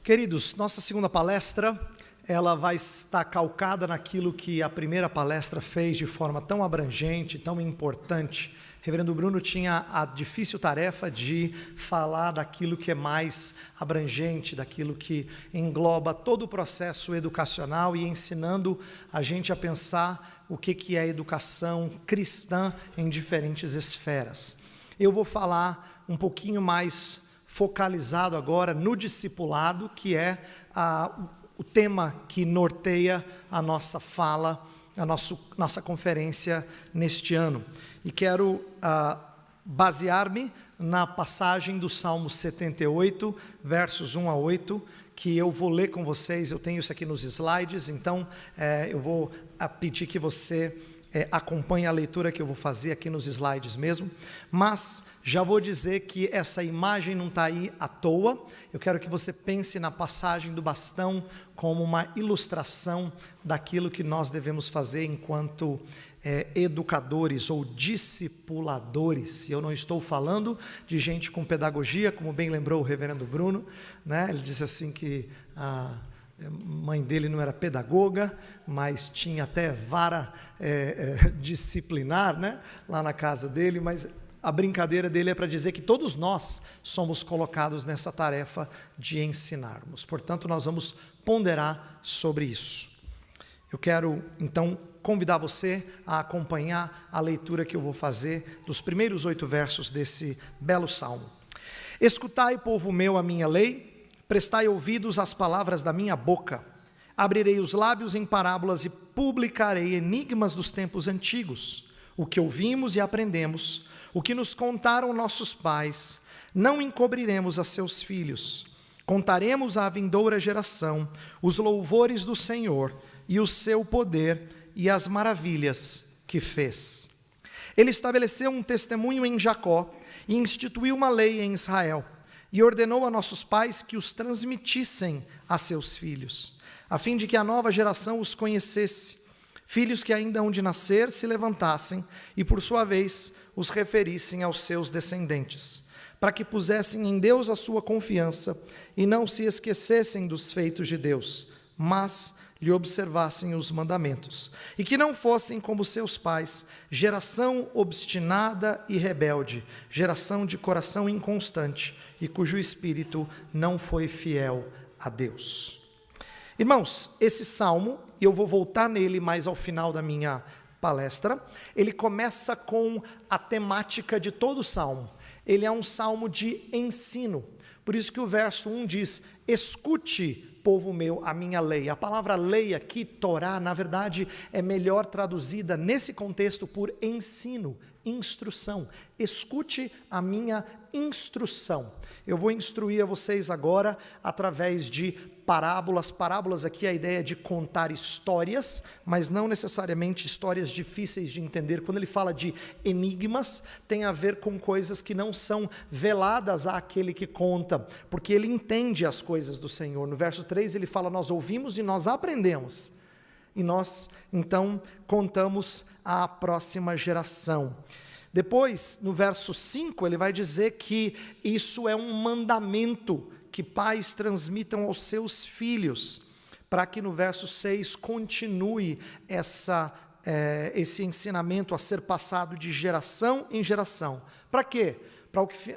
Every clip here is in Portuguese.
Queridos, nossa segunda palestra, ela vai estar calcada naquilo que a primeira palestra fez de forma tão abrangente, tão importante. O reverendo Bruno tinha a difícil tarefa de falar daquilo que é mais abrangente, daquilo que engloba todo o processo educacional e ensinando a gente a pensar o que é educação cristã em diferentes esferas. Eu vou falar um pouquinho mais focalizado agora no discipulado, que é o tema que norteia a nossa fala, a nossa conferência neste ano. E quero basear-me na passagem do Salmo 78, versos 1 a 8, que eu vou ler com vocês. Eu tenho isso aqui nos slides, então eu vou pedir que você acompanhe a leitura que eu vou fazer aqui nos slides mesmo, mas já vou dizer que essa imagem não está aí à toa. Eu quero que você pense na passagem do bastão como uma ilustração daquilo que nós devemos fazer enquanto educadores ou discipuladores. E eu não estou falando de gente com pedagogia, como bem lembrou o reverendo Bruno, né? Ele disse assim que a mãe dele não era pedagoga, mas tinha até vara disciplinar, né? Lá na casa dele, mas a brincadeira dele é para dizer que todos nós somos colocados nessa tarefa de ensinarmos. Portanto, nós vamos ponderar sobre isso. Eu quero, então, convidar você a acompanhar a leitura que eu vou fazer dos primeiros 8 versos desse belo salmo. Escutai, povo meu, a minha lei, prestai ouvidos às palavras da minha boca. Abrirei os lábios em parábolas e publicarei enigmas dos tempos antigos. O que ouvimos e aprendemos, o que nos contaram nossos pais, não encobriremos a seus filhos. Contaremos à vindoura geração os louvores do Senhor e o seu poder e as maravilhas que fez. Ele estabeleceu um testemunho em Jacó e instituiu uma lei em Israel, e ordenou a nossos pais que os transmitissem a seus filhos, a fim de que a nova geração os conhecesse. Filhos que ainda hão de nascer se levantassem e, por sua vez, os referissem aos seus descendentes, para que pusessem em Deus a sua confiança e não se esquecessem dos feitos de Deus, mas lhe observassem os mandamentos, e que não fossem como seus pais, geração obstinada e rebelde, geração de coração inconstante, e cujo espírito não foi fiel a Deus. Irmãos, esse salmo, e eu vou voltar nele mais ao final da minha palestra, ele começa com a temática de todo o salmo. Ele é um salmo de ensino. Por isso que o verso 1 diz: escute, povo meu, a minha lei. A palavra lei aqui, Torá, na verdade é melhor traduzida nesse contexto por ensino, instrução. Escute a minha instrução. Eu vou instruir a vocês agora através de parábolas. Parábolas aqui é a ideia de contar histórias, mas não necessariamente histórias difíceis de entender. Quando ele fala de enigmas, tem a ver com coisas que não são veladas àquele que conta, porque ele entende as coisas do Senhor. No verso 3 ele fala: nós ouvimos e nós aprendemos, e nós então contamos à próxima geração. Depois, no verso 5, ele vai dizer que isso é um mandamento que pais transmitam aos seus filhos, para que no verso 6 continue esse ensinamento a ser passado de geração em geração. Para quê?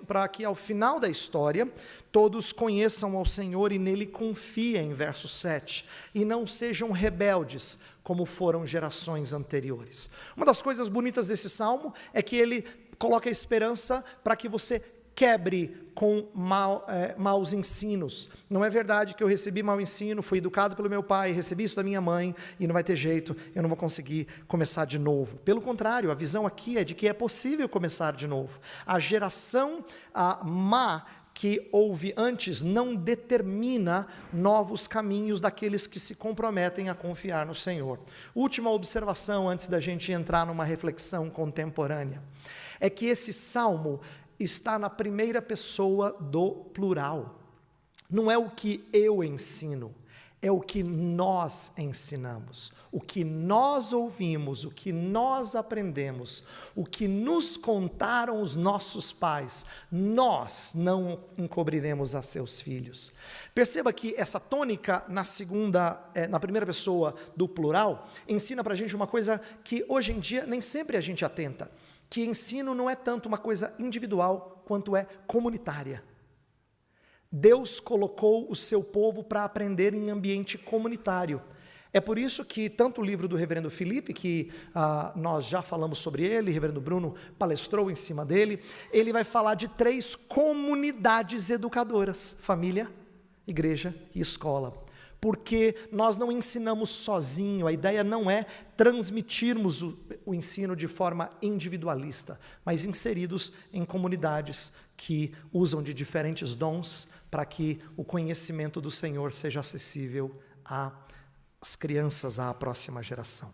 Para que ao final da história todos conheçam ao Senhor e nele confiem, verso 7, e não sejam rebeldes como foram gerações anteriores. Uma das coisas bonitas desse salmo é que ele coloca a esperança para que você quebre com maus ensinos. Não é verdade que eu recebi mau ensino, fui educado pelo meu pai, recebi isso da minha mãe e não vai ter jeito, eu não vou conseguir começar de novo. Pelo contrário, a visão aqui é de que é possível começar de novo. A geração má que houve antes não determina novos caminhos daqueles que se comprometem a confiar no Senhor. Última observação antes da gente entrar numa reflexão contemporânea, é que esse salmo está na primeira pessoa do plural. Não é o que eu ensino, é o que nós ensinamos, o que nós ouvimos, o que nós aprendemos, o que nos contaram os nossos pais, nós não encobriremos a seus filhos. Perceba que essa tônica na primeira pessoa do plural, ensina para a gente uma coisa que hoje em dia nem sempre a gente atenta, que ensino não é tanto uma coisa individual, quanto é comunitária. Deus colocou o seu povo para aprender em ambiente comunitário. É por isso que tanto o livro do reverendo Felipe, que nós já falamos sobre ele, o reverendo Bruno palestrou em cima dele, ele vai falar de 3 comunidades educadoras: família, igreja e escola. Porque nós não ensinamos sozinho, a ideia não é transmitirmos o ensino de forma individualista, mas inseridos em comunidades que usam de diferentes dons para que o conhecimento do Senhor seja acessível às crianças, à próxima geração.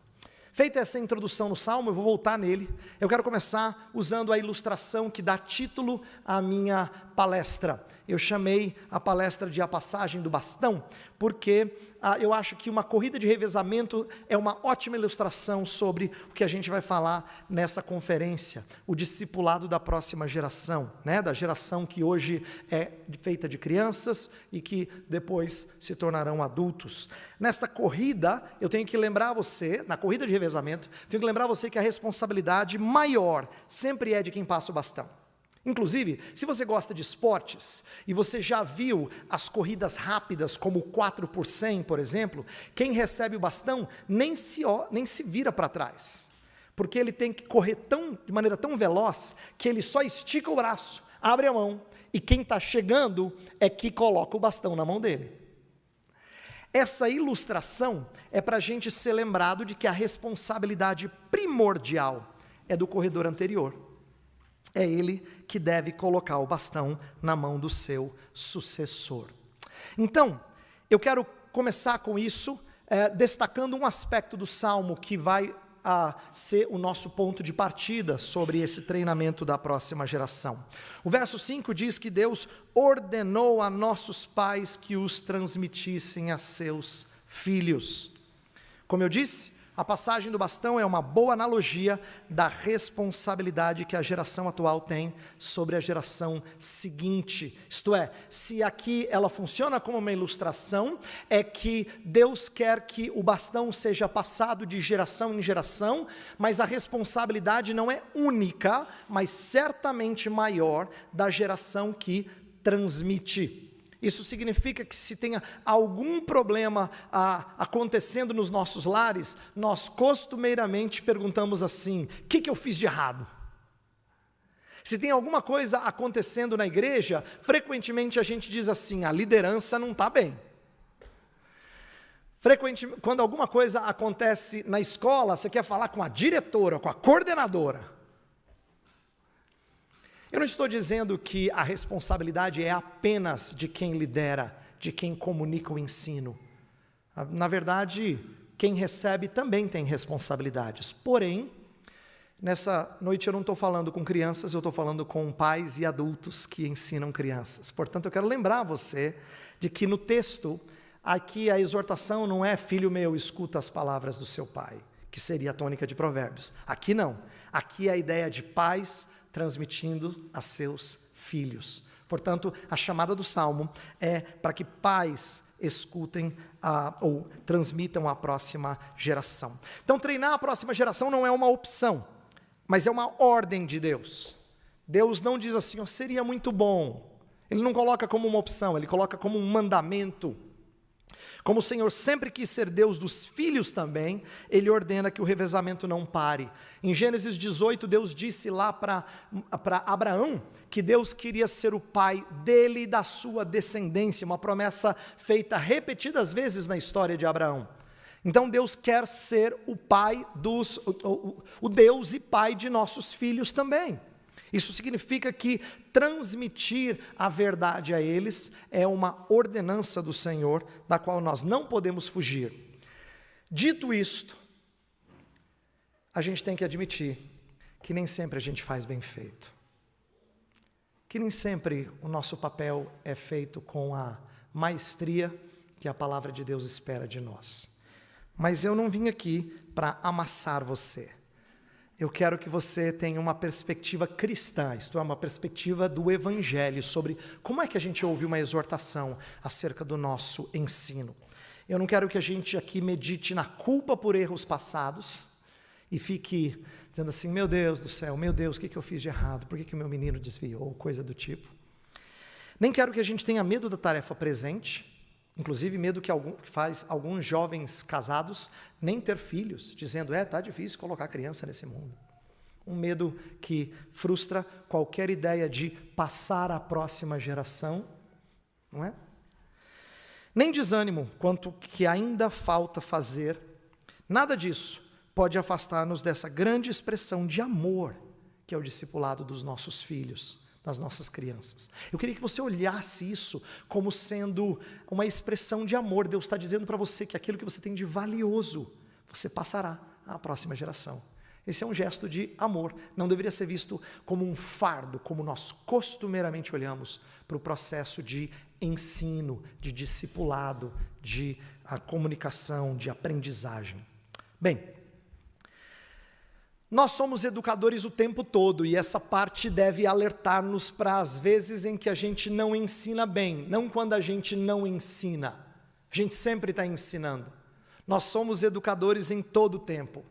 Feita essa introdução no Salmo, eu vou voltar nele. Eu quero começar usando a ilustração que dá título à minha palestra. Eu chamei a palestra de A Passagem do Bastão, porque eu acho que uma corrida de revezamento é uma ótima ilustração sobre o que a gente vai falar nessa conferência, o discipulado da próxima geração, né? Da geração que hoje é feita de crianças e que depois se tornarão adultos. Nesta corrida, eu tenho que lembrar você, na corrida de revezamento, tenho que lembrar você que a responsabilidade maior sempre é de quem passa o bastão. Inclusive, se você gosta de esportes e você já viu as corridas rápidas, como o 4x100, por exemplo, quem recebe o bastão nem se vira para trás, porque ele tem que correr de maneira tão veloz que ele só estica o braço, abre a mão, e quem está chegando é que coloca o bastão na mão dele. Essa ilustração é para a gente ser lembrado de que a responsabilidade primordial é do corredor anterior. É ele que deve colocar o bastão na mão do seu sucessor. Então, eu quero começar com isso, destacando um aspecto do Salmo que vai ser o nosso ponto de partida sobre esse treinamento da próxima geração. O verso 5 diz que Deus ordenou a nossos pais que os transmitissem a seus filhos. Como eu disse, a passagem do bastão é uma boa analogia da responsabilidade que a geração atual tem sobre a geração seguinte. Isto é, se aqui ela funciona como uma ilustração, é que Deus quer que o bastão seja passado de geração em geração, mas a responsabilidade não é única, mas certamente maior da geração que transmite. Isso significa que se tenha algum problema acontecendo nos nossos lares, nós costumeiramente perguntamos assim: o que eu fiz de errado? Se tem alguma coisa acontecendo na igreja, frequentemente a gente diz assim: a liderança não está bem. Frequentemente, quando alguma coisa acontece na escola, você quer falar com a diretora, com a coordenadora. Eu não estou dizendo que a responsabilidade é apenas de quem lidera, de quem comunica o ensino. Na verdade, quem recebe também tem responsabilidades. Porém, nessa noite eu não estou falando com crianças, eu estou falando com pais e adultos que ensinam crianças. Portanto, eu quero lembrar você de que no texto, aqui a exortação não é: filho meu, escuta as palavras do seu pai, que seria a tônica de Provérbios. Aqui não. Aqui é a ideia de pais transmitindo a seus filhos. Portanto, a chamada do Salmo é para que pais escutem ou transmitam à próxima geração. Então, treinar a próxima geração não é uma opção, mas é uma ordem de Deus. Deus não diz assim: seria muito bom. Ele não coloca como uma opção, ele coloca como um mandamento. Como o Senhor sempre quis ser Deus dos filhos também, Ele ordena que o revezamento não pare. Em Gênesis 18, Deus disse lá para Abraão que Deus queria ser o pai dele e da sua descendência, uma promessa feita repetidas vezes na história de Abraão. Então Deus quer ser o pai o Deus e pai de nossos filhos também. Isso significa que transmitir a verdade a eles é uma ordenança do Senhor, da qual nós não podemos fugir. Dito isto, a gente tem que admitir que nem sempre a gente faz bem feito. Que nem sempre o nosso papel é feito com a maestria que a palavra de Deus espera de nós. Mas eu não vim aqui para amassar você. Eu quero que você tenha uma perspectiva cristã, isto é, uma perspectiva do Evangelho, sobre como é que a gente ouve uma exortação acerca do nosso ensino. Eu não quero que a gente aqui medite na culpa por erros passados e fique dizendo assim, meu Deus do céu, meu Deus, o que eu fiz de errado? Por que o meu menino desviou? Coisa do tipo. Nem quero que a gente tenha medo da tarefa presente, inclusive medo que faz alguns jovens casados nem ter filhos, dizendo, tá difícil colocar criança nesse mundo. Um medo que frustra qualquer ideia de passar à próxima geração, não é? Nem desânimo quanto que ainda falta fazer, nada disso pode afastar-nos dessa grande expressão de amor, que é o discipulado dos nossos filhos, das nossas crianças. Eu queria que você olhasse isso como sendo uma expressão de amor. Deus está dizendo para você que aquilo que você tem de valioso, você passará à próxima geração. Esse é um gesto de amor, não deveria ser visto como um fardo, como nós costumeiramente olhamos para o processo de ensino, de discipulado, de comunicação, de aprendizagem. Bem, nós somos educadores o tempo todo e essa parte deve alertar-nos para as vezes em que a gente não ensina bem, não quando a gente não ensina. A gente sempre está ensinando. Nós somos educadores em todo o tempo.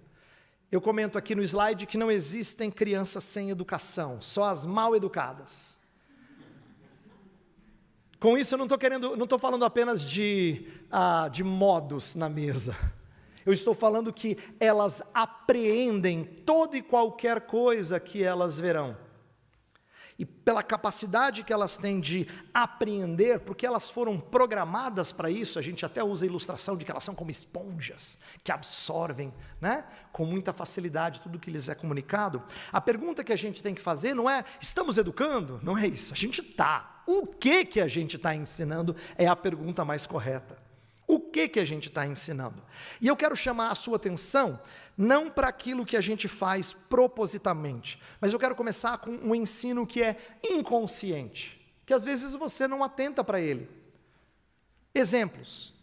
Eu comento aqui no slide que não existem crianças sem educação, só as mal educadas. Com isso eu não estou falando apenas de modos na mesa. Eu estou falando que elas apreendem toda e qualquer coisa que elas verão. E pela capacidade que elas têm de apreender, porque elas foram programadas para isso, a gente até usa a ilustração de que elas são como esponjas, que absorvem, né, com muita facilidade tudo que lhes é comunicado. A pergunta que a gente tem que fazer não é, estamos educando? Não é isso, a gente está. O que a gente está ensinando é a pergunta mais correta. O que a gente está ensinando? E eu quero chamar a sua atenção, não para aquilo que a gente faz propositamente, mas eu quero começar com um ensino que é inconsciente, que às vezes você não atenta para ele. Exemplos.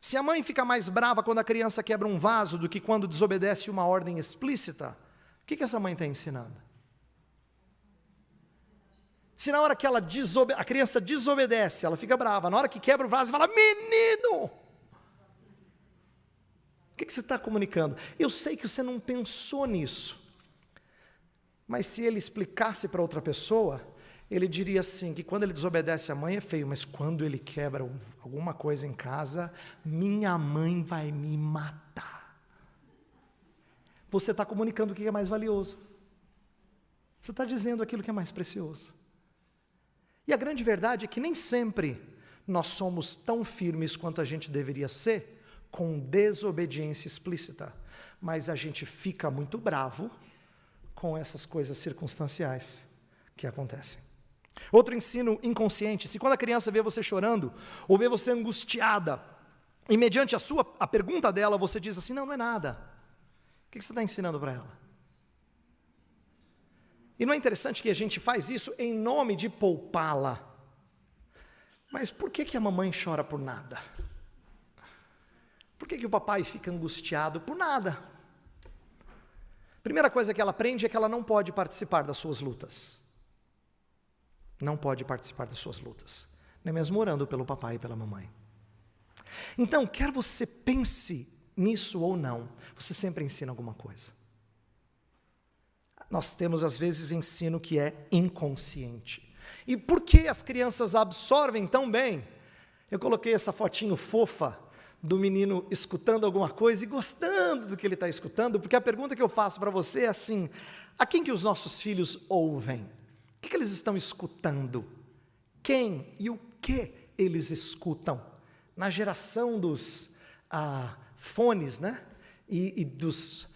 Se a mãe fica mais brava quando a criança quebra um vaso do que quando desobedece uma ordem explícita, o que essa mãe está ensinando? Se na hora que a criança desobedece, ela fica brava, na hora que quebra o vaso, ela fala, menino! O que você está comunicando? Eu sei que você não pensou nisso, mas se ele explicasse para outra pessoa, ele diria assim, que quando ele desobedece a mãe é feio, mas quando ele quebra alguma coisa em casa, minha mãe vai me matar. Você está comunicando o que é mais valioso. Você está dizendo aquilo que é mais precioso. E a grande verdade é que nem sempre nós somos tão firmes quanto a gente deveria ser, com desobediência explícita, mas a gente fica muito bravo com essas coisas circunstanciais que acontecem. Outro ensino inconsciente, se quando a criança vê você chorando, ou vê você angustiada, e mediante a pergunta dela, você diz assim, não é nada. O que você está ensinando para ela? E não é interessante que a gente faz isso em nome de poupá-la? Mas por que a mamãe chora por nada? Por que o papai fica angustiado por nada? Primeira coisa que ela aprende é que ela não pode participar das suas lutas. Não pode participar das suas lutas, nem mesmo orando pelo papai e pela mamãe. Então, quer você pense nisso ou não, você sempre ensina alguma coisa. Nós temos às vezes ensino que é inconsciente. E por que as crianças absorvem tão bem? Eu coloquei essa fotinho fofa do menino escutando alguma coisa e gostando do que ele está escutando, porque a pergunta que eu faço para você é assim, a quem que os nossos filhos ouvem? O que eles estão escutando? Quem e o que eles escutam? Na geração dos fones, né? E dos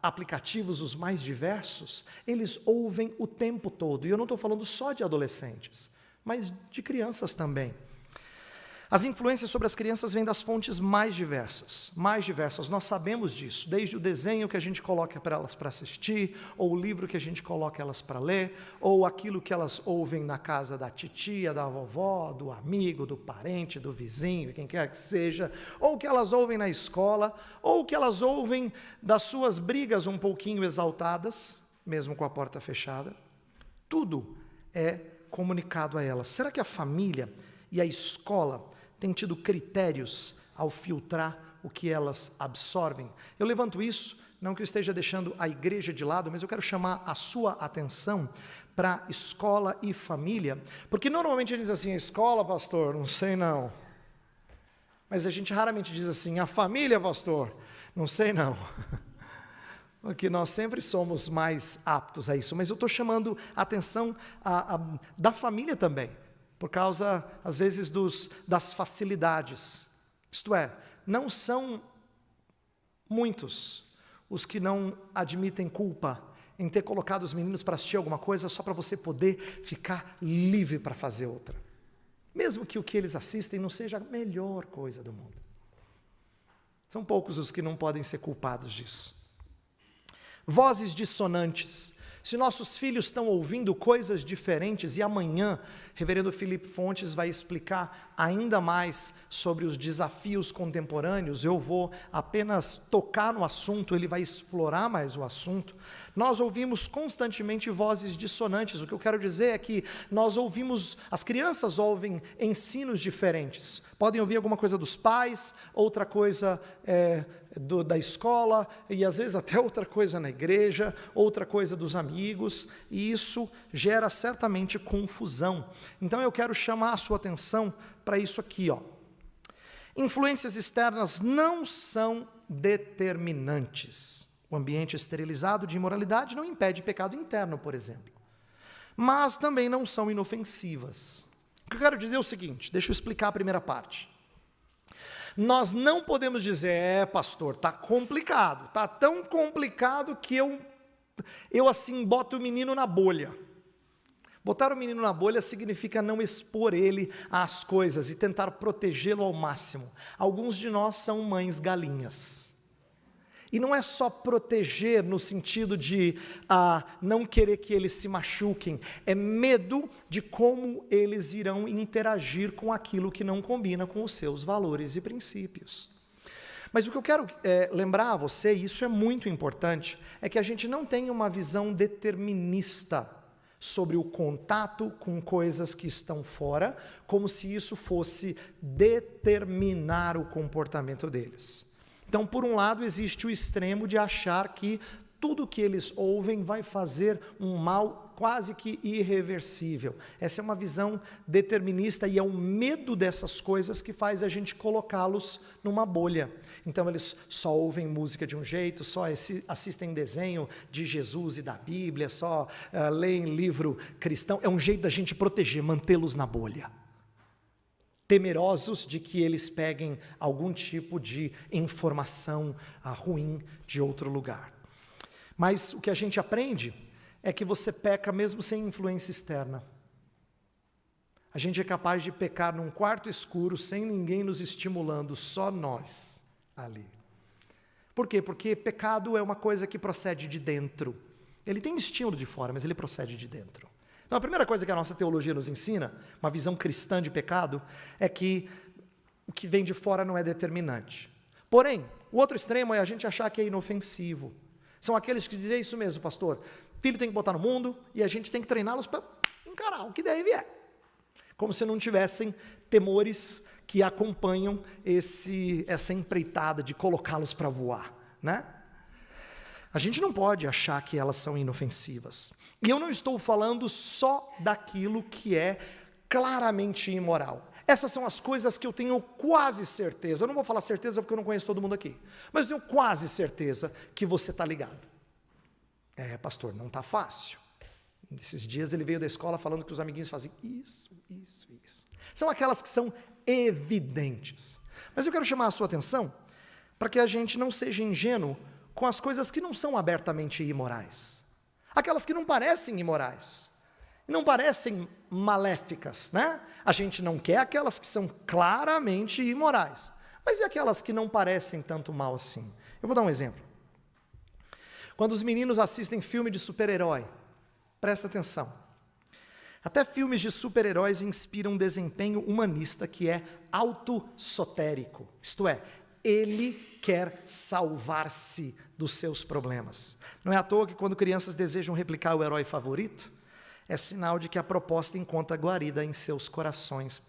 aplicativos os mais diversos, eles ouvem o tempo todo, e eu não estou falando só de adolescentes, mas de crianças também. As influências sobre as crianças vêm das fontes mais diversas, nós sabemos disso, desde o desenho que a gente coloca para elas para assistir, ou o livro que a gente coloca elas para ler, ou aquilo que elas ouvem na casa da titia, da vovó, do amigo, do parente, do vizinho, quem quer que seja, ou que elas ouvem na escola, ou que elas ouvem das suas brigas um pouquinho exaltadas, mesmo com a porta fechada. Tudo é comunicado a elas. Será que a família e a escola têm tido critérios ao filtrar o que elas absorvem? Eu levanto isso, não que eu esteja deixando a igreja de lado, mas eu quero chamar a sua atenção para escola e família, porque normalmente eles dizem assim, a escola, pastor, não sei não. Mas a gente raramente diz assim, a família, pastor, não sei não. Porque nós sempre somos mais aptos a isso, mas eu estou chamando a atenção da família também, por causa, às vezes, das facilidades. Isto é, não são muitos os que não admitem culpa em ter colocado os meninos para assistir alguma coisa só para você poder ficar livre para fazer outra. Mesmo que o que eles assistem não seja a melhor coisa do mundo. São poucos os que não podem ser culpados disso. Vozes dissonantes. Se nossos filhos estão ouvindo coisas diferentes, e amanhã, reverendo Felipe Fontes vai explicar ainda mais sobre os desafios contemporâneos, eu vou apenas tocar no assunto, ele vai explorar mais o assunto. Nós ouvimos constantemente vozes dissonantes, o que eu quero dizer é que as crianças ouvem ensinos diferentes, podem ouvir alguma coisa dos pais, outra coisa da escola, e às vezes até outra coisa na igreja, outra coisa dos amigos, e isso gera certamente confusão. Então eu quero chamar a sua atenção para isso aqui, ó. Influências externas não são determinantes. O ambiente esterilizado de imoralidade não impede pecado interno, por exemplo, mas também não são inofensivas. O que eu quero dizer é o seguinte, deixa eu explicar a primeira parte. Nós não podemos dizer, pastor, está complicado, está tão complicado que eu assim boto o menino na bolha. Botar o menino na bolha significa não expor ele às coisas e tentar protegê-lo ao máximo. Alguns de nós são mães galinhas. E não é só proteger no sentido de não querer que eles se machuquem, é medo de como eles irão interagir com aquilo que não combina com os seus valores e princípios. Mas o que eu quero lembrar a você, e isso é muito importante, é que a gente não tem uma visão determinista sobre o contato com coisas que estão fora, como se isso fosse determinar o comportamento deles. Então, por um lado, existe o extremo de achar que tudo que eles ouvem vai fazer um mal quase que irreversível. Essa é uma visão determinista e é o medo dessas coisas que faz a gente colocá-los numa bolha. Então, eles só ouvem música de um jeito, só assistem desenho de Jesus e da Bíblia, só leem livro cristão. É um jeito da gente proteger, mantê-los na bolha, temerosos de que eles peguem algum tipo de informação ruim de outro lugar. Mas o que a gente aprende é que você peca mesmo sem influência externa. A gente é capaz de pecar num quarto escuro, sem ninguém nos estimulando, só nós ali. Por quê? Porque pecado é uma coisa que procede de dentro. Ele tem estímulo de fora, mas ele procede de dentro. Então, a primeira coisa que a nossa teologia nos ensina, uma visão cristã de pecado, é que o que vem de fora não é determinante. Porém, o outro extremo é a gente achar que é inofensivo. São aqueles que dizem isso mesmo, pastor, filho tem que botar no mundo e a gente tem que treiná-los para encarar o que der e vier. Como se não tivessem temores que acompanham essa empreitada de colocá-los para voar, né? A gente não pode achar que elas são inofensivas. E eu não estou falando só daquilo que é claramente imoral. Essas são as coisas que eu tenho quase certeza. Eu não vou falar certeza porque eu não conheço todo mundo aqui. Mas eu tenho quase certeza que você está ligado. Pastor, não está fácil. Esses dias ele veio da escola falando que os amiguinhos fazem isso. São aquelas que são evidentes. Mas eu quero chamar a sua atenção para que a gente não seja ingênuo com as coisas que não são abertamente imorais. Aquelas que não parecem imorais, não parecem maléficas, né? A gente não quer aquelas que são claramente imorais. Mas e aquelas que não parecem tanto mal assim? Eu vou dar um exemplo. Quando os meninos assistem filme de super-herói, presta atenção. Até filmes de super-heróis inspiram um desempenho humanista que é autossotérico. Isto é, ele quer salvar-se dos seus problemas. Não é à toa que quando crianças desejam replicar o herói favorito, é sinal de que a proposta encontra guarida em seus corações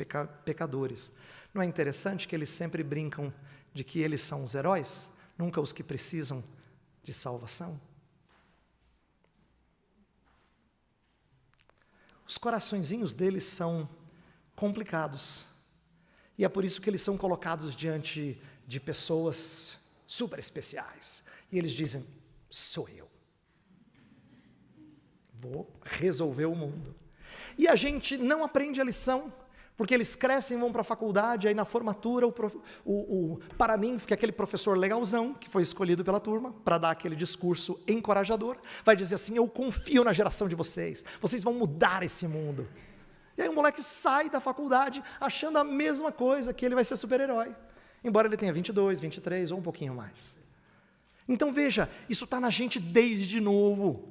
pecadores. Não é interessante que eles sempre brincam de que eles são os heróis, nunca os que precisam de salvação? Os coraçõezinhos deles são complicados. E é por isso que eles são colocados diante de pessoas super especiais. E eles dizem, sou eu. Vou resolver o mundo. E a gente não aprende a lição, porque eles crescem, vão para a faculdade, aí na formatura o Paraninfo, que é aquele professor legalzão, que foi escolhido pela turma, para dar aquele discurso encorajador, vai dizer assim, eu confio na geração de vocês vão mudar esse mundo. E aí o moleque sai da faculdade achando a mesma coisa, que ele vai ser super-herói, embora ele tenha 22, 23 ou um pouquinho mais. Então veja, isso está na gente desde novo.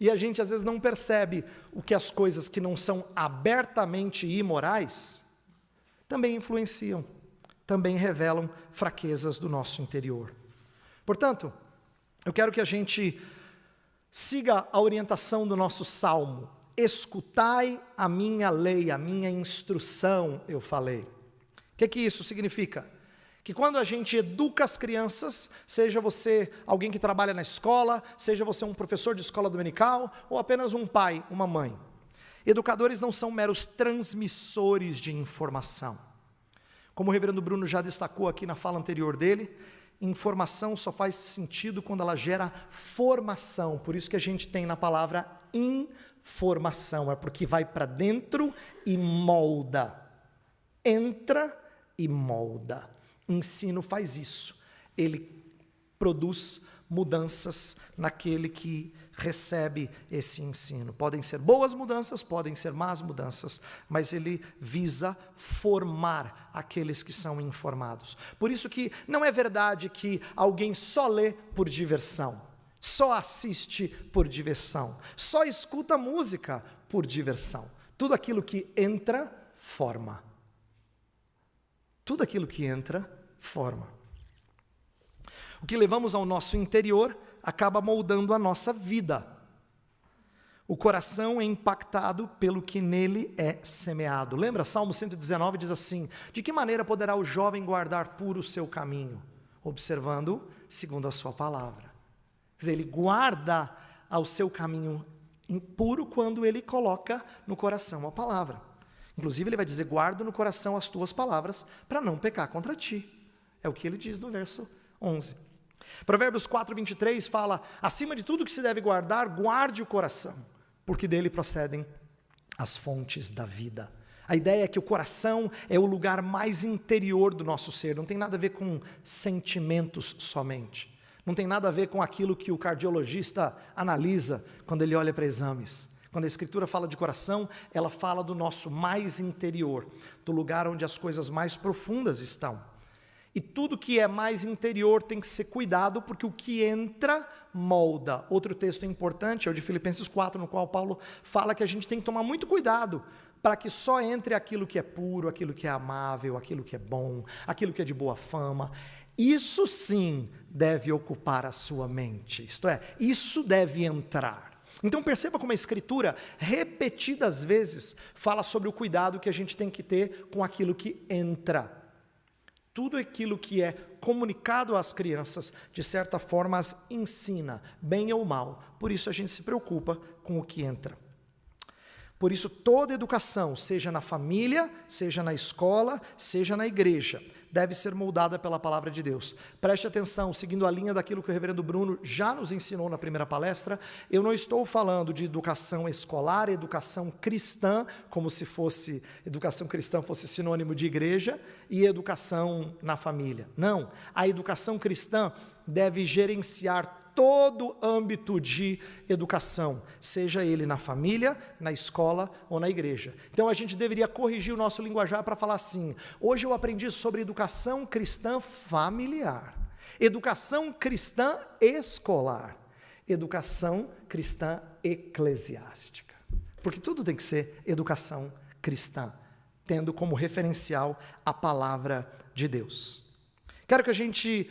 E a gente às vezes não percebe o que as coisas que não são abertamente imorais também influenciam, também revelam fraquezas do nosso interior. Portanto, eu quero que a gente siga a orientação do nosso salmo. Escutai a minha lei, a minha instrução, eu falei. O que isso significa? Que quando a gente educa as crianças, seja você alguém que trabalha na escola, seja você um professor de escola dominical, ou apenas um pai, uma mãe. Educadores não são meros transmissores de informação. Como o reverendo Bruno já destacou aqui na fala anterior dele, informação só faz sentido quando ela gera formação. Por isso que a gente tem na palavra informação, é porque vai para dentro e molda. Entra e molda. Ensino faz isso, ele produz mudanças naquele que recebe esse ensino. Podem ser boas mudanças, podem ser más mudanças, mas ele visa formar aqueles que são informados. Por isso que não é verdade que alguém só lê por diversão, só assiste por diversão, só escuta música por diversão. Tudo aquilo que entra, forma. Tudo aquilo que entra, forma. O que levamos ao nosso interior acaba moldando a nossa vida. O coração é impactado pelo que nele é semeado. Lembra? Salmo 119 diz assim, de que maneira poderá o jovem guardar puro o seu caminho? Observando segundo a sua palavra. Quer dizer, ele guarda ao seu caminho impuro quando ele coloca no coração a palavra. Inclusive ele vai dizer, guardo no coração as tuas palavras para não pecar contra ti. É o que ele diz no verso 11. Provérbios 4:23 fala, acima de tudo que se deve guardar, guarde o coração, porque dele procedem as fontes da vida. A ideia é que o coração é o lugar mais interior do nosso ser, não tem nada a ver com sentimentos somente. Não tem nada a ver com aquilo que o cardiologista analisa quando ele olha para exames. Quando a Escritura fala de coração, ela fala do nosso mais interior, do lugar onde as coisas mais profundas estão. E tudo que é mais interior tem que ser cuidado, porque o que entra, molda. Outro texto importante é o de Filipenses 4, no qual Paulo fala que a gente tem que tomar muito cuidado, para que só entre aquilo que é puro, aquilo que é amável, aquilo que é bom, aquilo que é de boa fama. Isso sim deve ocupar a sua mente, isto é, isso deve entrar. Então perceba como a Escritura, repetidas vezes, fala sobre o cuidado que a gente tem que ter com aquilo que entra. Tudo aquilo que é comunicado às crianças, de certa forma as ensina, bem ou mal. Por isso a gente se preocupa com o que entra. Por isso toda educação, seja na família, seja na escola, seja na igreja, deve ser moldada pela palavra de Deus. Preste atenção, seguindo a linha daquilo que o reverendo Bruno já nos ensinou na primeira palestra, eu não estou falando de educação escolar, educação cristã, como se fosse, educação cristã fosse sinônimo de igreja, e educação na família. Não, a educação cristã deve gerenciar todo âmbito de educação, seja ele na família, na escola ou na igreja. Então a gente deveria corrigir o nosso linguajar para falar assim: hoje eu aprendi sobre educação cristã familiar, educação cristã escolar, educação cristã eclesiástica. Porque tudo tem que ser educação cristã, tendo como referencial a palavra de Deus. Quero que a gente,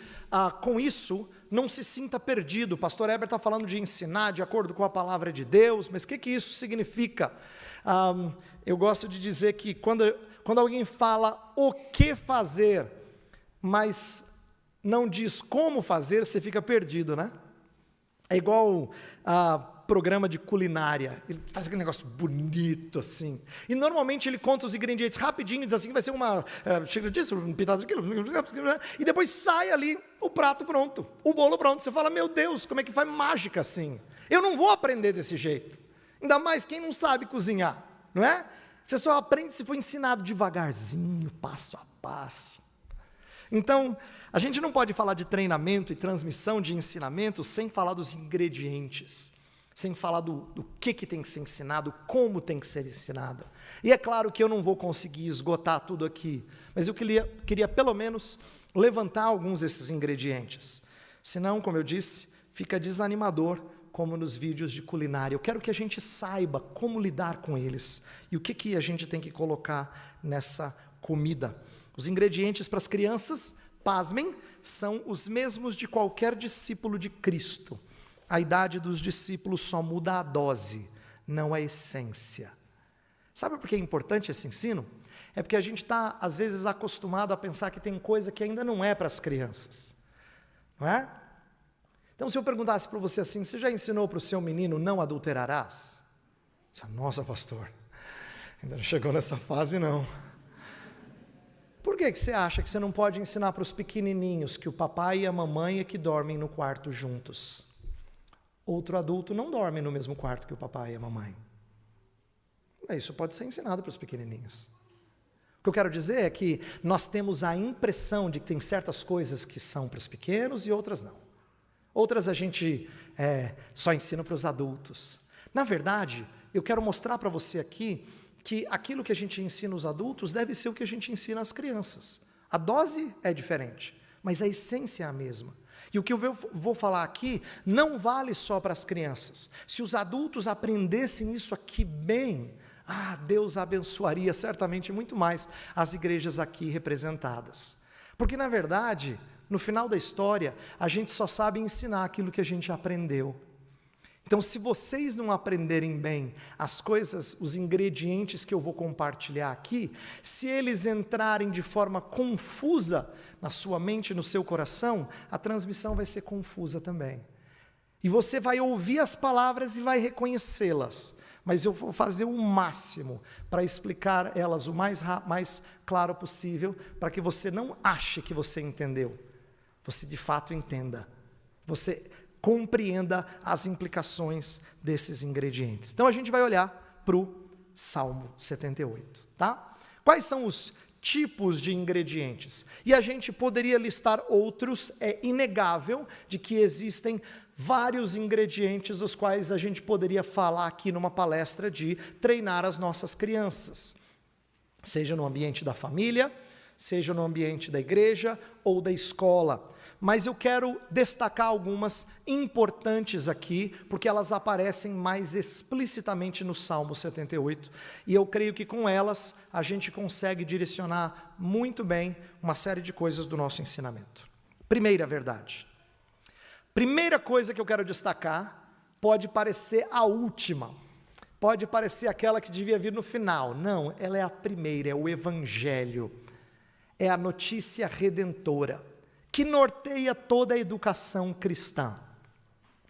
com isso, não se sinta perdido. O pastor Heber está falando de ensinar de acordo com a palavra de Deus, mas o que isso significa? Eu gosto de dizer que quando alguém fala o que fazer, mas não diz como fazer, você fica perdido, né? É igual programa de culinária, ele faz aquele negócio bonito assim, e normalmente ele conta os ingredientes rapidinho, diz assim, vai ser uma xícara disso, um pedaço daquilo, e depois sai ali o prato pronto, o bolo pronto. Você fala, meu Deus, como é que faz mágica assim? Eu não vou aprender desse jeito, ainda mais quem não sabe cozinhar, não é? Você só aprende se for ensinado devagarzinho, passo a passo. Então, a gente não pode falar de treinamento e transmissão de ensinamento sem falar dos ingredientes, sem falar do que tem que ser ensinado, como tem que ser ensinado. E é claro que eu não vou conseguir esgotar tudo aqui, mas eu queria pelo menos levantar alguns desses ingredientes. Senão, como eu disse, fica desanimador, como nos vídeos de culinária. Eu quero que a gente saiba como lidar com eles e o que a gente tem que colocar nessa comida. Os ingredientes para as crianças, pasmem, são os mesmos de qualquer discípulo de Cristo. A idade dos discípulos só muda a dose, não a essência. Sabe por que é importante esse ensino? É porque a gente está, às vezes, acostumado a pensar que tem coisa que ainda não é para as crianças. Não é? Então, se eu perguntasse para você assim, você já ensinou para o seu menino não adulterarás? Você fala, nossa, pastor, ainda não chegou nessa fase não. Por que você acha que você não pode ensinar para os pequenininhos que o papai e a mamãe é que dormem no quarto juntos? Outro adulto não dorme no mesmo quarto que o papai e a mamãe. Isso pode ser ensinado para os pequenininhos. O que eu quero dizer é que nós temos a impressão de que tem certas coisas que são para os pequenos e outras não. Outras a gente só ensina para os adultos. Na verdade, eu quero mostrar para você aqui que aquilo que a gente ensina os adultos deve ser o que a gente ensina às crianças. A dose é diferente, mas a essência é a mesma. E o que eu vou falar aqui não vale só para as crianças. Se os adultos aprendessem isso aqui bem, Deus abençoaria certamente muito mais as igrejas aqui representadas. Porque, na verdade, no final da história, a gente só sabe ensinar aquilo que a gente aprendeu. Então, se vocês não aprenderem bem as coisas, os ingredientes que eu vou compartilhar aqui, se eles entrarem de forma confusa na sua mente, no seu coração, a transmissão vai ser confusa também. E você vai ouvir as palavras e vai reconhecê-las, mas eu vou fazer o máximo para explicar elas o mais claro possível, para que você não ache que você entendeu, você de fato entenda, você compreenda as implicações desses ingredientes. Então a gente vai olhar para o Salmo 78, tá? Quais são os tipos de ingredientes? E a gente poderia listar outros, é inegável de que existem vários ingredientes dos quais a gente poderia falar aqui numa palestra de treinar as nossas crianças, seja no ambiente da família, seja no ambiente da igreja ou da escola. Mas eu quero destacar algumas importantes aqui, porque elas aparecem mais explicitamente no Salmo 78, e eu creio que com elas a gente consegue direcionar muito bem uma série de coisas do nosso ensinamento. Primeira verdade. Primeira coisa que eu quero destacar, pode parecer a última, pode parecer aquela que devia vir no final. Não, ela é a primeira, é o Evangelho, é a notícia redentora, que norteia toda a educação cristã.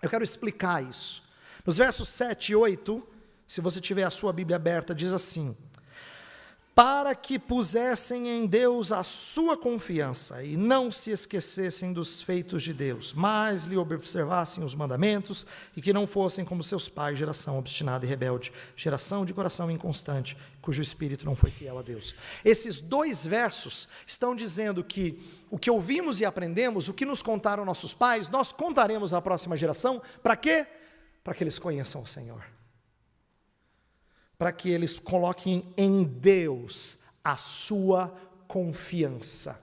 Eu quero explicar isso. Nos versos 7 e 8, se você tiver a sua Bíblia aberta, diz assim: para que pusessem em Deus a sua confiança e não se esquecessem dos feitos de Deus, mas lhe observassem os mandamentos e que não fossem como seus pais, geração obstinada e rebelde, geração de coração inconstante, cujo espírito não foi fiel a Deus. Esses 2 versos estão dizendo que o que ouvimos e aprendemos, o que nos contaram nossos pais, nós contaremos à próxima geração, para quê? Para que eles conheçam o Senhor. Para que eles coloquem em Deus a sua confiança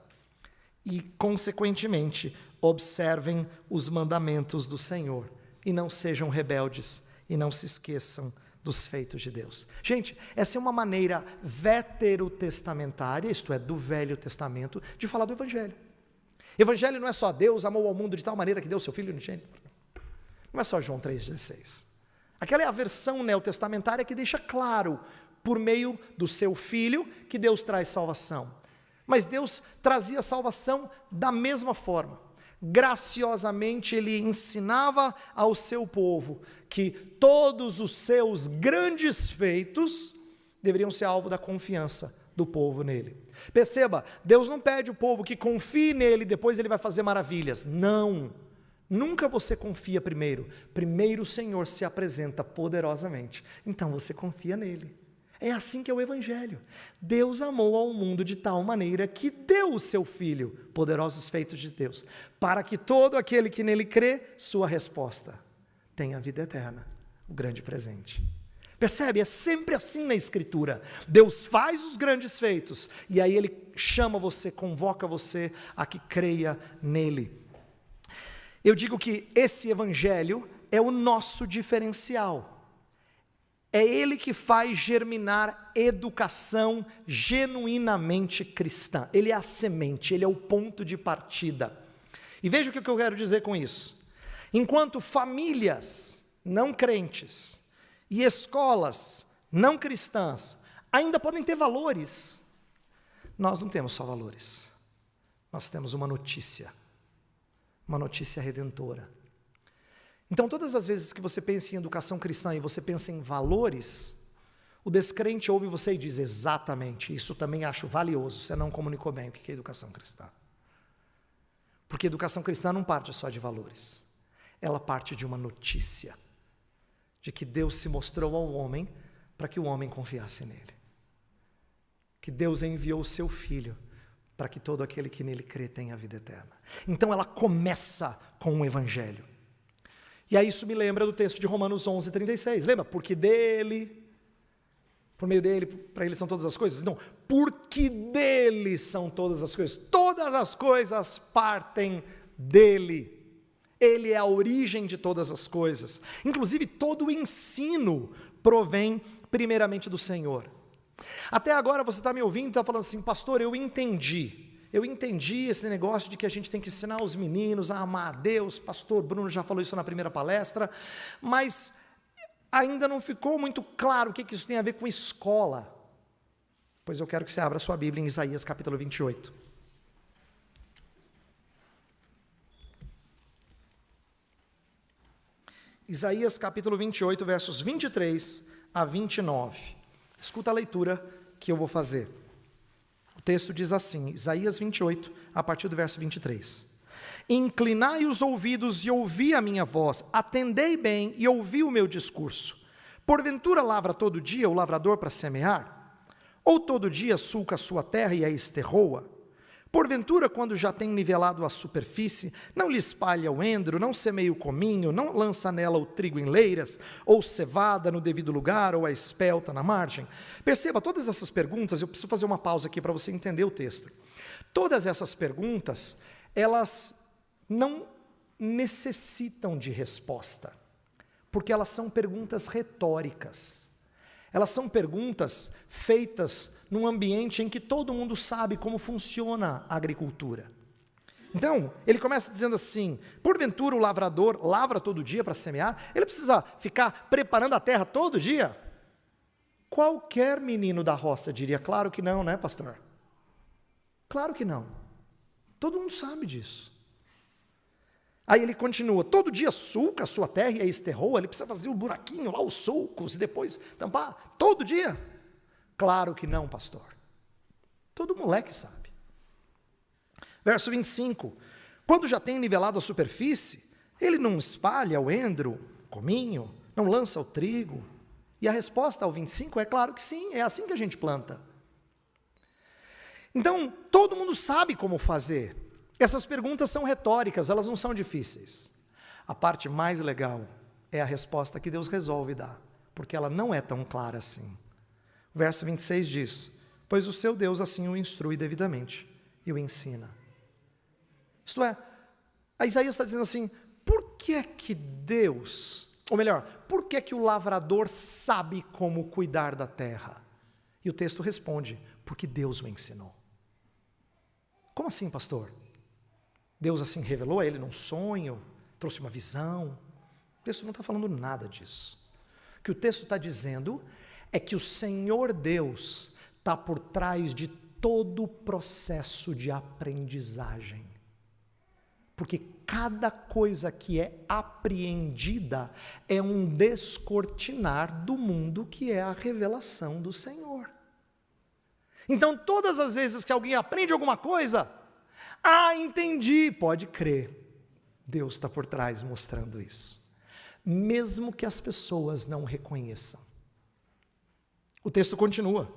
e, consequentemente, observem os mandamentos do Senhor e não sejam rebeldes e não se esqueçam dos feitos de Deus. Gente, essa é uma maneira veterotestamentária, isto é, do Velho Testamento, de falar do Evangelho. Evangelho não é só Deus amou ao mundo de tal maneira que deu seu Filho unigênito. Não é só João 3,16. Aquela é a versão neotestamentária que deixa claro, por meio do seu Filho, que Deus traz salvação. Mas Deus trazia salvação da mesma forma. Graciosamente Ele ensinava ao seu povo que todos os seus grandes feitos deveriam ser alvo da confiança do povo nele. Perceba, Deus não pede o povo que confie nele e depois ele vai fazer maravilhas. Não. Nunca você confia primeiro. Primeiro o Senhor se apresenta poderosamente. Então você confia nele. É assim que é o Evangelho. Deus amou ao mundo de tal maneira que deu o seu Filho, poderosos feitos de Deus, para que todo aquele que nele crê, sua resposta, tenha vida eterna, o grande presente. Percebe? É sempre assim na Escritura. Deus faz os grandes feitos e aí Ele chama você, convoca você a que creia nele. Eu digo que esse Evangelho é o nosso diferencial. É ele que faz germinar educação genuinamente cristã. Ele é a semente, ele é o ponto de partida. E veja o que eu quero dizer com isso. Enquanto famílias não crentes e escolas não cristãs ainda podem ter valores, nós não temos só valores. Nós temos uma notícia redentora. Então, todas as vezes que você pensa em educação cristã e você pensa em valores, o descrente ouve você e diz, exatamente, isso também acho valioso, você não comunicou bem o que é educação cristã. Porque educação cristã não parte só de valores, ela parte de uma notícia, de que Deus se mostrou ao homem para que o homem confiasse nele. Que Deus enviou o seu Filho para que todo aquele que nele crê tenha a vida eterna. Então ela começa com o Evangelho. E aí isso me lembra do texto de Romanos 11:36. Lembra? Porque dele, por meio dele, para ele são todas as coisas? Não, porque dele são todas as coisas. Todas as coisas partem dele. Ele é a origem de todas as coisas. Inclusive todo o ensino provém primeiramente do Senhor. Até agora você está me ouvindo e está falando assim, pastor, eu entendi esse negócio de que a gente tem que ensinar os meninos a amar a Deus, pastor Bruno já falou isso na primeira palestra, mas ainda não ficou muito claro o que isso tem a ver com escola. Pois eu quero que você abra a sua Bíblia em Isaías capítulo 28. Isaías capítulo 28, versos 23 a 29. Escuta a leitura que eu vou fazer. O texto diz assim, Isaías 28, a partir do verso 23. Inclinai os ouvidos e ouvi a minha voz, atendei bem e ouvi o meu discurso. Porventura lavra todo dia o lavrador para semear? Ou todo dia sulca a sua terra e a esterroa? Porventura, quando já tem nivelado a superfície, não lhe espalha o endro, não semeia o cominho, não lança nela o trigo em leiras, ou cevada no devido lugar, ou a espelta na margem? Perceba, todas essas perguntas, eu preciso fazer uma pausa aqui para você entender o texto. Todas essas perguntas, elas não necessitam de resposta, porque elas são perguntas retóricas. Elas são perguntas feitas num ambiente em que todo mundo sabe como funciona a agricultura. Então, ele começa dizendo assim, porventura o lavrador lavra todo dia para semear? Ele precisa ficar preparando a terra todo dia? Qualquer menino da roça diria, claro que não, né, pastor? Claro que não. Todo mundo sabe disso. Aí ele continua, todo dia sulca a sua terra e a esterroa, ele precisa fazer o buraquinho lá, os sulcos, e depois tampar, todo dia? Claro que não, pastor. Todo moleque sabe. Verso 25. Quando já tem nivelado a superfície, ele não espalha o endro, o cominho, não lança o trigo. E a resposta ao 25 é claro que sim, é assim que a gente planta. Então, todo mundo sabe como fazer. Essas perguntas são retóricas, elas não são difíceis. A parte mais legal é a resposta que Deus resolve dar, porque ela não é tão clara assim. O verso 26 diz: pois o seu Deus assim o instrui devidamente e o ensina. Isto é, a Isaías está dizendo assim, por que é que Deus, ou melhor, por que é que o lavrador sabe como cuidar da terra? E o texto responde, porque Deus o ensinou. Como assim, pastor? Deus assim revelou a ele num sonho, trouxe uma visão? O texto não está falando nada disso. O que o texto está dizendo é que o Senhor Deus está por trás de todo o processo de aprendizagem. Porque cada coisa que é apreendida é um descortinar do mundo que é a revelação do Senhor. Então, todas as vezes que alguém aprende alguma coisa, entendi, pode crer, Deus está por trás mostrando isso. Mesmo que as pessoas não reconheçam. O texto continua,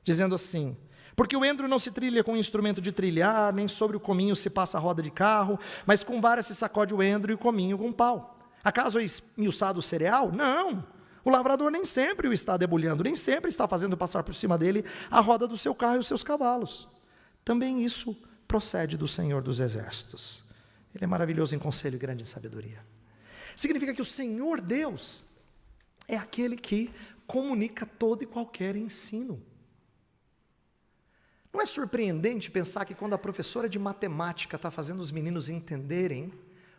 dizendo assim, porque o endro não se trilha com instrumento de trilhar, nem sobre o cominho se passa a roda de carro, mas com vara se sacode o endro e o cominho com pau. Acaso é esmiuçado o cereal? Não. O lavrador nem sempre o está debulhando, nem sempre está fazendo passar por cima dele a roda do seu carro e os seus cavalos. Também isso procede do Senhor dos Exércitos. Ele é maravilhoso em conselho e grande em sabedoria. Significa que o Senhor Deus é aquele que comunica todo e qualquer ensino. Não é surpreendente pensar que quando a professora de matemática está fazendo os meninos entenderem,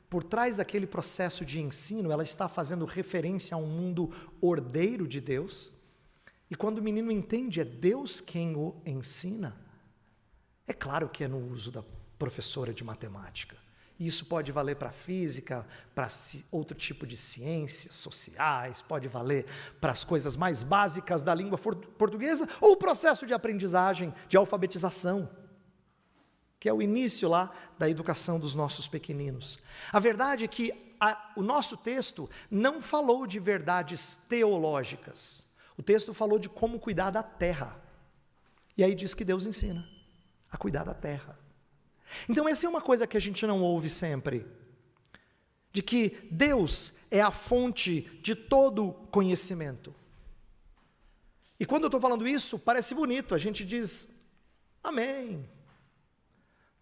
por trás daquele processo de ensino, ela está fazendo referência a um mundo ordeiro de Deus, e quando o menino entende, é Deus quem o ensina. É claro que é no uso da professora de matemática. E isso pode valer para física, para outro tipo de ciências sociais, pode valer para as coisas mais básicas da língua portuguesa, ou o processo de aprendizagem, de alfabetização, que é o início lá da educação dos nossos pequeninos. A verdade é que o nosso texto não falou de verdades teológicas. O texto falou de como cuidar da terra. E aí diz que Deus ensina a cuidar da terra. Então essa é uma coisa que a gente não ouve sempre, de que Deus é a fonte de todo conhecimento. E quando eu estou falando isso, parece bonito, a gente diz, amém.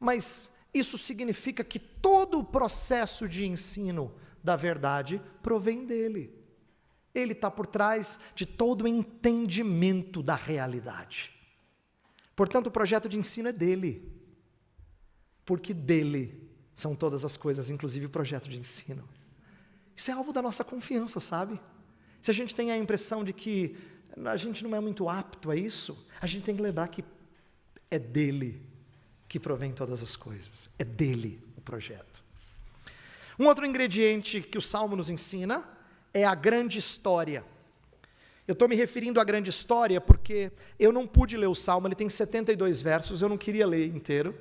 Mas isso significa que todo o processo de ensino da verdade provém dele. Ele está por trás de todo o entendimento da realidade. Portanto, o projeto de ensino é dele. Porque dele são todas as coisas, inclusive o projeto de ensino. Isso é alvo da nossa confiança, sabe? Se a gente tem a impressão de que a gente não é muito apto a isso, a gente tem que lembrar que é dele que provém todas as coisas. É dele o projeto. Um outro ingrediente que o Salmo nos ensina é a grande história. Eu estou me referindo à grande história porque eu não pude ler o Salmo, ele tem 72 versos, eu não queria ler inteiro.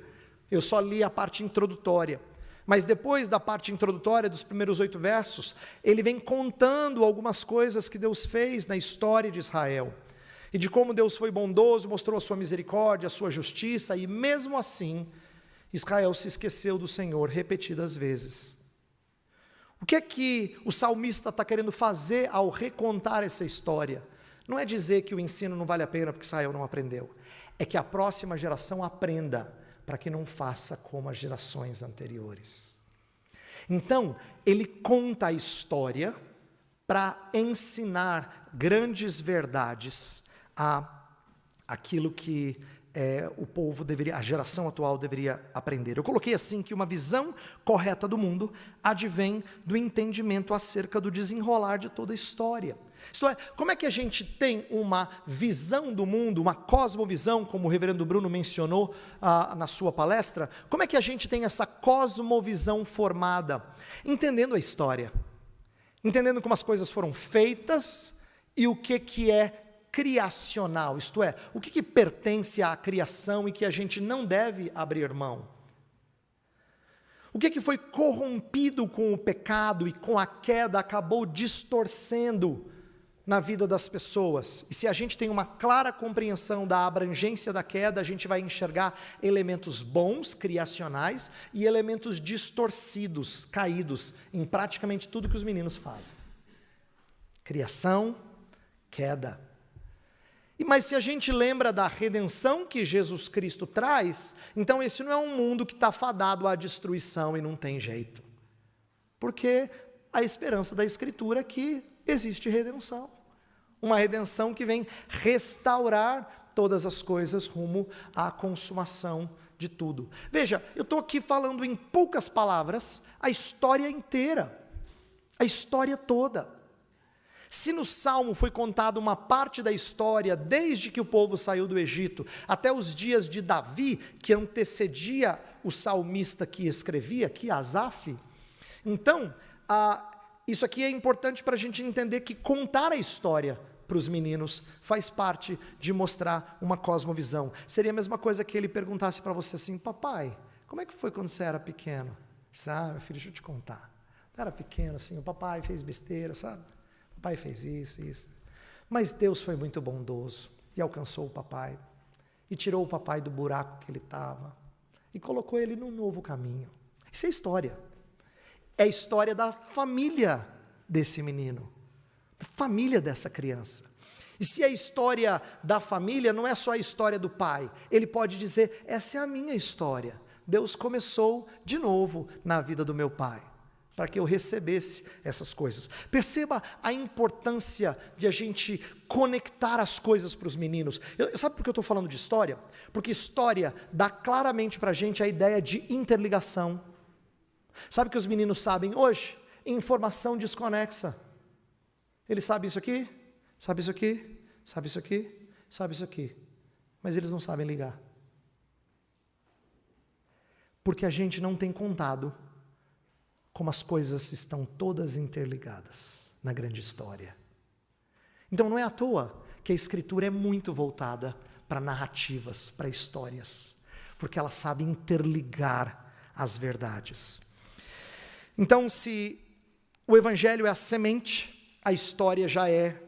Eu só li a parte introdutória, mas depois da parte introdutória, dos primeiros 8 versos, ele vem contando algumas coisas que Deus fez na história de Israel, e de como Deus foi bondoso, mostrou a sua misericórdia, a sua justiça, e mesmo assim, Israel se esqueceu do Senhor repetidas vezes. O que é que o salmista está querendo fazer ao recontar essa história? Não é dizer que o ensino não vale a pena porque Israel não aprendeu, é que a próxima geração aprenda, para que não faça como as gerações anteriores. Então, ele conta a história para ensinar grandes verdades àquilo que o povo deveria, a geração atual deveria aprender. Eu coloquei assim que uma visão correta do mundo advém do entendimento acerca do desenrolar de toda a história. Isto é, como é que a gente tem uma visão do mundo, uma cosmovisão, como o reverendo Bruno mencionou na sua palestra, como é que a gente tem essa cosmovisão formada? Entendendo a história, entendendo como as coisas foram feitas e o que é criacional, isto é, o que pertence à criação e que a gente não deve abrir mão? O que foi corrompido com o pecado e com a queda acabou distorcendo na vida das pessoas? E se a gente tem uma clara compreensão da abrangência da queda, a gente vai enxergar elementos bons, criacionais, e elementos distorcidos, caídos, em praticamente tudo que os meninos fazem. Criação, queda. Mas se a gente lembra da redenção que Jesus Cristo traz, então esse não é um mundo que está fadado à destruição e não tem jeito. Porque a esperança da Escritura é que existe redenção. Uma redenção que vem restaurar todas as coisas rumo à consumação de tudo. Veja, eu estou aqui falando em poucas palavras a história inteira, a história toda. Se no Salmo foi contada uma parte da história, desde que o povo saiu do Egito, até os dias de Davi, que antecedia o salmista que escrevia aqui, Asaf, então, isso aqui é importante para a gente entender que contar a história para os meninos faz parte de mostrar uma cosmovisão. Seria a mesma coisa que ele perguntasse para você assim: papai, como é que foi quando você era pequeno? Meu filho, deixa eu te contar. Eu era pequeno assim, o papai fez besteira, sabe? O papai fez isso. Mas Deus foi muito bondoso e alcançou o papai. E tirou o papai do buraco que ele estava. E colocou ele num novo caminho. Isso é história. É a história da família desse menino. Da família dessa criança. E se a história da família não é só a história do pai, ele pode dizer: essa é a minha história. Deus começou de novo na vida do meu pai, para que eu recebesse essas coisas. Perceba a importância de a gente conectar as coisas para os meninos. Sabe por que eu estou falando de história? Porque história dá claramente para a gente a ideia de interligação. Sabe o que os meninos sabem hoje? Informação desconexa. Ele sabe isso aqui, sabe isso aqui, sabe isso aqui, sabe isso aqui. Mas eles não sabem ligar. Porque a gente não tem contado como as coisas estão todas interligadas na grande história. Então não é à toa que a Escritura é muito voltada para narrativas, para histórias, porque ela sabe interligar as verdades. Então, se o Evangelho é a semente, a história já é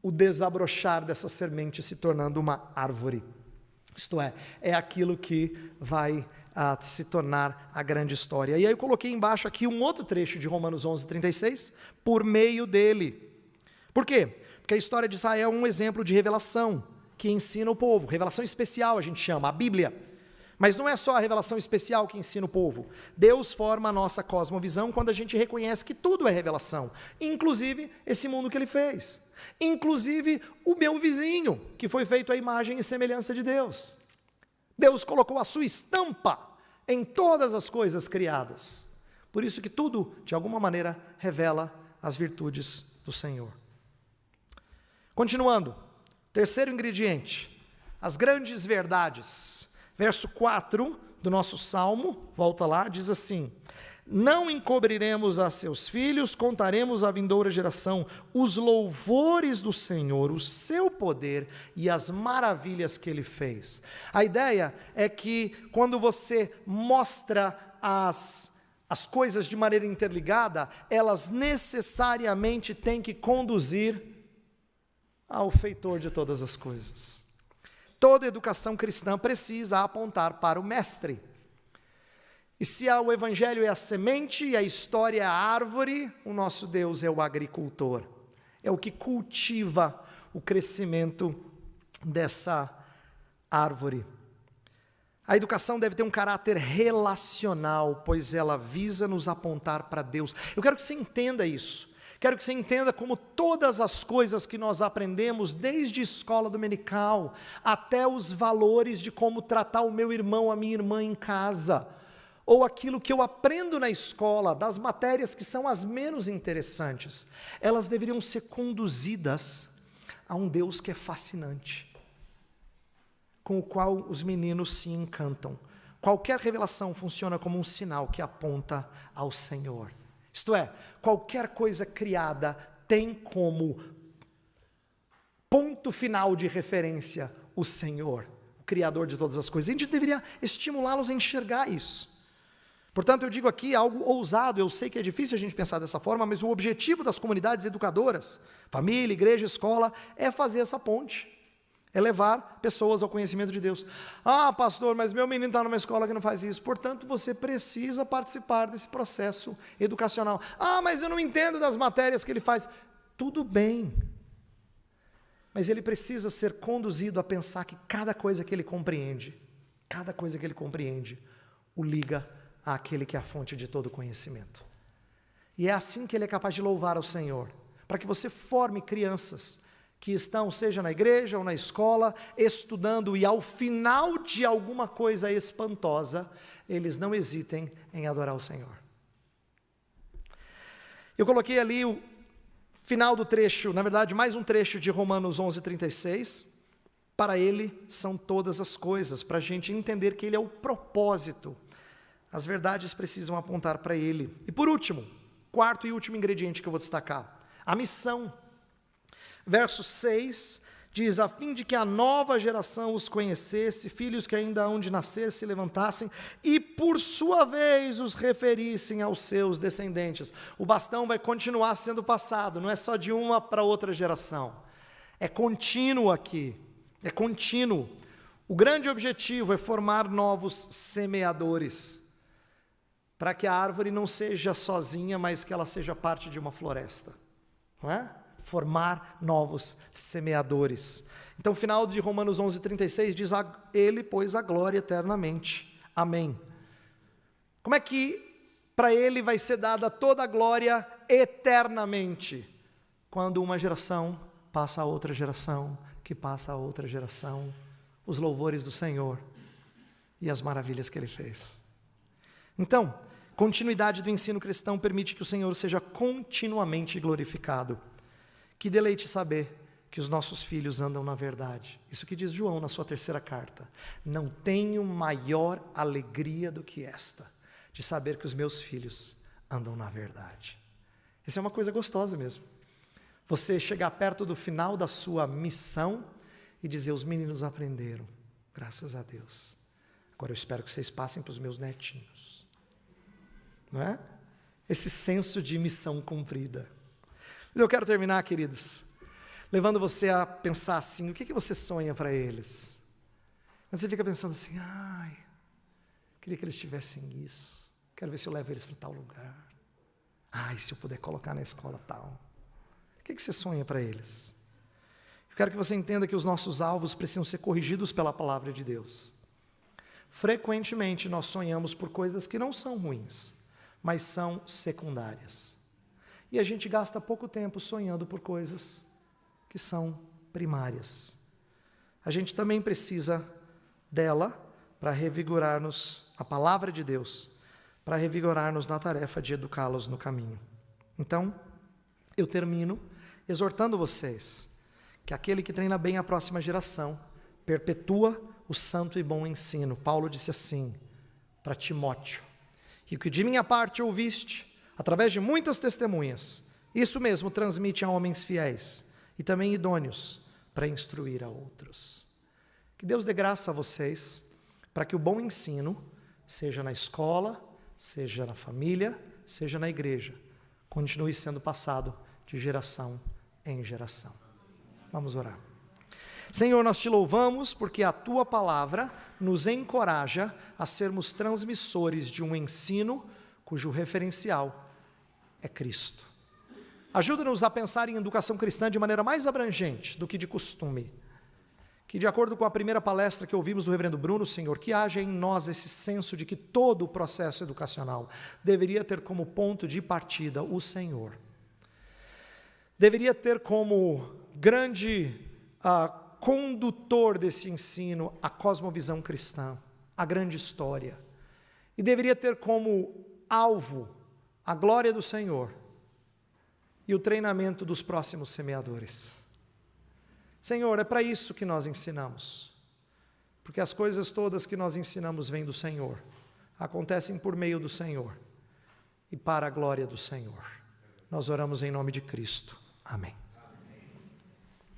o desabrochar dessa semente se tornando uma árvore. Isto é aquilo que vai se tornar a grande história. E aí eu coloquei embaixo aqui um outro trecho de Romanos 11:36, por meio dele. Por quê? Porque a história de Israel é um exemplo de revelação que ensina o povo, revelação especial a gente chama, a Bíblia. Mas não é só a revelação especial que ensina o povo. Deus forma a nossa cosmovisão quando a gente reconhece que tudo é revelação, inclusive esse mundo que ele fez, inclusive o meu vizinho, que foi feito à imagem e semelhança de Deus. Deus colocou a sua estampa em todas as coisas criadas. Por isso que tudo, de alguma maneira, revela as virtudes do Senhor. Continuando, terceiro ingrediente, as grandes verdades. Verso 4 do nosso Salmo, volta lá, diz assim: não encobriremos a seus filhos, contaremos à vindoura geração os louvores do Senhor, o seu poder e as maravilhas que Ele fez. A ideia é que quando você mostra as coisas de maneira interligada, elas necessariamente têm que conduzir ao feitor de todas as coisas. Toda educação cristã precisa apontar para o mestre. E se o Evangelho é a semente e a história é a árvore, o nosso Deus é o agricultor. É o que cultiva o crescimento dessa árvore. A educação deve ter um caráter relacional, pois ela visa nos apontar para Deus. Eu quero que você entenda isso. Quero que você entenda como todas as coisas que nós aprendemos, desde escola dominical, até os valores de como tratar o meu irmão, a minha irmã em casa, ou aquilo que eu aprendo na escola, das matérias que são as menos interessantes, elas deveriam ser conduzidas a um Deus que é fascinante, com o qual os meninos se encantam. Qualquer revelação funciona como um sinal que aponta ao Senhor. Isto é, qualquer coisa criada tem como ponto final de referência, o Senhor, o Criador de todas as coisas. A gente deveria estimulá-los a enxergar isso. Portanto, eu digo aqui algo ousado, eu sei que é difícil a gente pensar dessa forma, mas o objetivo das comunidades educadoras, família, igreja, escola, é fazer essa ponte, é levar pessoas ao conhecimento de Deus. Ah, pastor, mas meu menino está numa escola que não faz isso. Portanto, você precisa participar desse processo educacional. Ah, mas eu não entendo das matérias que ele faz. Tudo bem, mas ele precisa ser conduzido a pensar que cada coisa que ele compreende, o liga àquele que é a fonte de todo conhecimento. E é assim que ele é capaz de louvar ao Senhor, para que você forme crianças que estão, seja na igreja ou na escola, estudando, e ao final de alguma coisa espantosa, eles não hesitem em adorar o Senhor. Eu coloquei ali o final do trecho, na verdade, mais um trecho de Romanos 11:36. Para ele são todas as coisas, para a gente entender que ele é o propósito. As verdades precisam apontar para ele. E por último, quarto e último ingrediente que eu vou destacar, a missão. Verso 6 diz: a fim de que a nova geração os conhecesse, filhos que ainda hão de nascer se levantassem e por sua vez os referissem aos seus descendentes. O bastão vai continuar sendo passado, não é só de uma para outra geração, é contínuo aqui, é contínuo. O grande objetivo é formar novos semeadores, para que a árvore não seja sozinha, mas que ela seja parte de uma floresta, não é? Formar novos semeadores. Então, o final de Romanos 11:36 diz: a ele, pois, a glória eternamente. Amém. Como é que para ele vai ser dada toda a glória eternamente? Quando uma geração passa a outra geração, que passa a outra geração, os louvores do Senhor e as maravilhas que ele fez. Então, continuidade do ensino cristão permite que o Senhor seja continuamente glorificado. Que deleite saber que os nossos filhos andam na verdade. Isso que diz João na sua 3ª carta. Não tenho maior alegria do que esta, de saber que os meus filhos andam na verdade. Isso é uma coisa gostosa mesmo. Você chegar perto do final da sua missão e dizer: os meninos aprenderam, graças a Deus. Agora eu espero que vocês passem para os meus netinhos. Não é? Esse senso de missão cumprida. Mas eu quero terminar, queridos, levando você a pensar assim: o que você sonha para eles? Quando você fica pensando assim: ai, queria que eles tivessem isso, quero ver se eu levo eles para tal lugar, ai, se eu puder colocar na escola tal. O que você sonha para eles? Eu quero que você entenda que os nossos alvos precisam ser corrigidos pela palavra de Deus. Frequentemente nós sonhamos por coisas que não são ruins, mas são secundárias. E a gente gasta pouco tempo sonhando por coisas que são primárias. A gente também precisa dela para revigorar-nos, a palavra de Deus, para revigorar-nos na tarefa de educá-los no caminho. Então, eu termino exortando vocês que aquele que treina bem a próxima geração perpetua o santo e bom ensino. Paulo disse assim para Timóteo: e o que de minha parte ouviste, através de muitas testemunhas, isso mesmo transmite a homens fiéis e também idôneos para instruir a outros. Que Deus dê graça a vocês, para que o bom ensino, seja na escola, seja na família, seja na igreja, continue sendo passado de geração em geração. Vamos orar. Senhor, nós te louvamos porque a tua palavra nos encoraja a sermos transmissores de um ensino cujo referencial é Cristo. Ajuda-nos a pensar em educação cristã de maneira mais abrangente do que de costume. Que, de acordo com a primeira palestra que ouvimos do reverendo Bruno, Senhor, que haja em nós esse senso de que todo o processo educacional deveria ter como ponto de partida o Senhor. Deveria ter como grande condutor desse ensino a cosmovisão cristã, a grande história. E deveria ter como alvo a glória do Senhor e o treinamento dos próximos semeadores. Senhor, é para isso que nós ensinamos, porque as coisas todas que nós ensinamos vêm do Senhor, acontecem por meio do Senhor e para a glória do Senhor. Nós oramos em nome de Cristo. Amém.